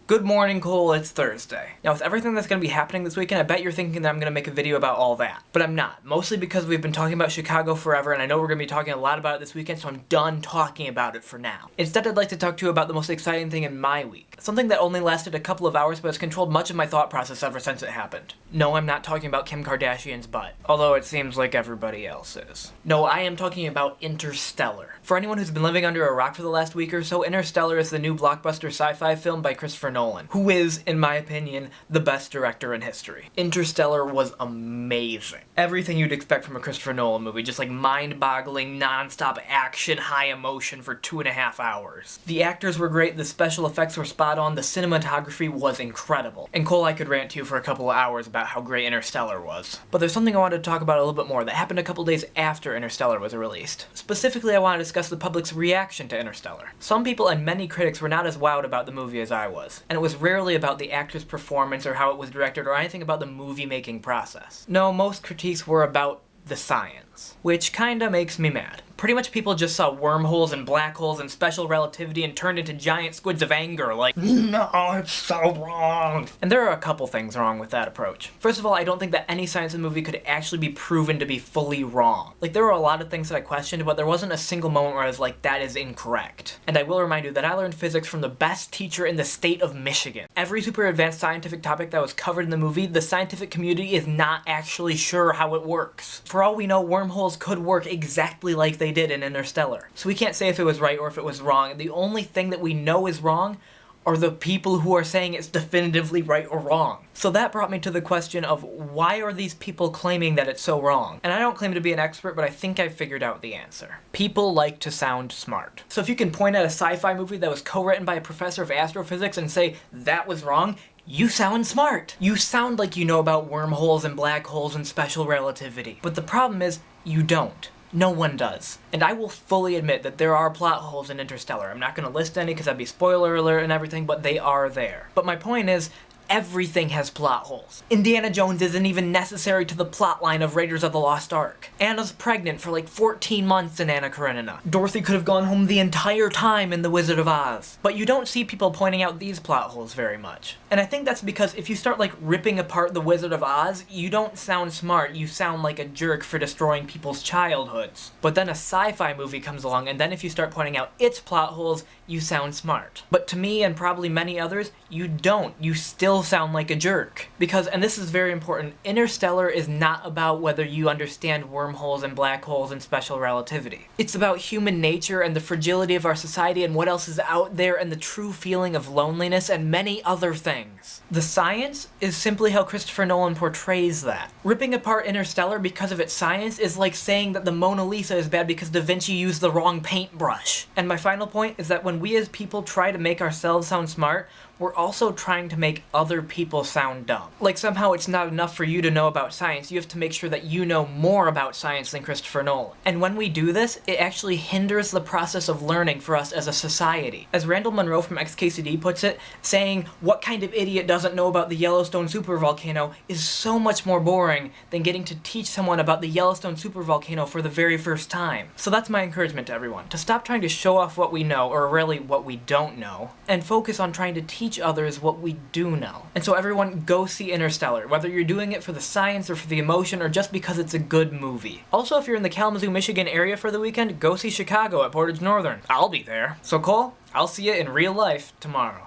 Good morning, Cole, it's Thursday. Now with everything that's going to be happening this weekend, I bet you're thinking that I'm going to make a video about all that. But I'm not. Mostly because we've been talking about Chicago forever, and I know we're going to be talking a lot about it this weekend, so I'm done talking about it for now. Instead, I'd like to talk to you about the most exciting thing in my week. Something that only lasted a couple of hours, but has controlled much of my thought process ever since it happened. No, I'm not talking about Kim Kardashian's butt. Although it seems like everybody else is. No, I am talking about Interstellar. For anyone who's been living under a rock for the last week or so, Interstellar is the new blockbuster sci-fi film by Christopher Nolan, who is, in my opinion, the best director in history. Interstellar was amazing. Everything you'd expect from a Christopher Nolan movie, just like mind-boggling, non-stop action, high emotion for 2.5 hours. The actors were great, the special effects were spot on, the cinematography was incredible. And Cole, I could rant to you for a couple of hours about how great Interstellar was. But there's something I wanted to talk about a little bit more that happened a couple days after Interstellar was released. Specifically, I want to discuss the public's reaction to Interstellar. Some people and many critics were not as wowed about the movie as I was, and it was rarely about the actor's performance or how it was directed or anything about the movie-making process. No, most critiques were about the science, which kinda makes me mad. Pretty much people just saw wormholes and black holes and special relativity and turned into giant squids of anger like, no, it's so wrong. And there are a couple things wrong with that approach. First of all, I don't think that any science movie could actually be proven to be fully wrong. Like, there were a lot of things that I questioned, but there wasn't a single moment where I was like, that is incorrect. And I will remind you that I learned physics from the best teacher in the state of Michigan. Every super advanced scientific topic that was covered in the movie, the scientific community is not actually sure how it works. For all we know, wormholes could work exactly like they did in Interstellar. So we can't say if it was right or if it was wrong. The only thing that we know is wrong are the people who are saying it's definitively right or wrong. So that brought me to the question of why are these people claiming that it's so wrong? And I don't claim to be an expert, but I think I figured out the answer. People like to sound smart. So if you can point at a sci-fi movie that was co-written by a professor of astrophysics and say, that was wrong, you sound smart. You sound like you know about wormholes and black holes and special relativity. But the problem is, you don't. No one does. And I will fully admit that there are plot holes in Interstellar. I'm not going to list any because that'd be spoiler alert and everything, but they are there. But my point is, everything has plot holes. Indiana Jones isn't even necessary to the plotline of Raiders of the Lost Ark. Anna's pregnant for like 14 months in Anna Karenina. Dorothy could have gone home the entire time in The Wizard of Oz. But you don't see people pointing out these plot holes very much. And I think that's because if you start like ripping apart The Wizard of Oz, you don't sound smart, you sound like a jerk for destroying people's childhoods. But then a sci-fi movie comes along, and then if you start pointing out its plot holes, you sound smart. But to me, and probably many others, you don't. You still sound like a jerk. Because, and this is very important, Interstellar is not about whether you understand wormholes and black holes and special relativity. It's about human nature and the fragility of our society and what else is out there and the true feeling of loneliness and many other things. The science is simply how Christopher Nolan portrays that. Ripping apart Interstellar because of its science is like saying that the Mona Lisa is bad because Da Vinci used the wrong paintbrush. And my final point is that when we as people try to make ourselves sound smart, we're also trying to make other people sound dumb. Like somehow it's not enough for you to know about science, you have to make sure that you know more about science than Christopher Nolan. And when we do this, it actually hinders the process of learning for us as a society. As Randall Munroe from XKCD puts it, saying, what kind of idiot doesn't know about the Yellowstone supervolcano is so much more boring than getting to teach someone about the Yellowstone supervolcano for the very first time. So that's my encouragement to everyone, to stop trying to show off what we know, or really what we don't know, and focus on trying to teach others what we do know. And so everyone, go see Interstellar, whether you're doing it for the science or for the emotion or just because it's a good movie. Also, if you're in the Kalamazoo, Michigan area for the weekend, go see Chicago at Portage Northern. I'll be there. So Cole, I'll see you in real life tomorrow.